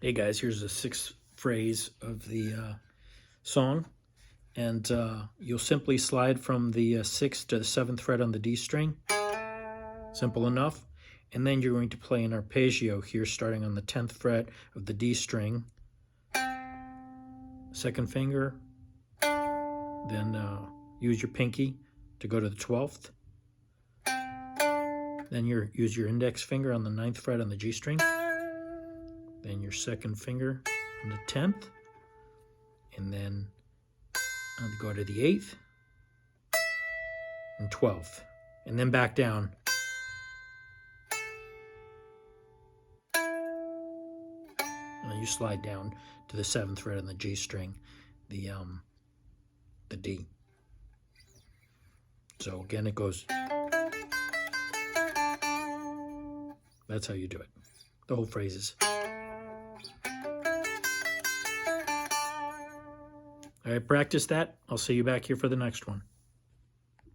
Hey guys, here's the sixth phrase of the song, and you'll simply slide from the sixth to the seventh fret on the D string. Simple enough. And then you're going to play an arpeggio here, starting on the 10th fret of the D string. Second finger, then use your pinky to go to the 12th. Then use your index finger on the 9th fret on the G string. Then your second finger on the 10th, and then go to the 8th and 12th, and then back down. And you slide down to the 7th fret on the G string, the D. So again, it goes. That's how you do it. The whole phrases. All right, practice that. I'll see you back here for the next one.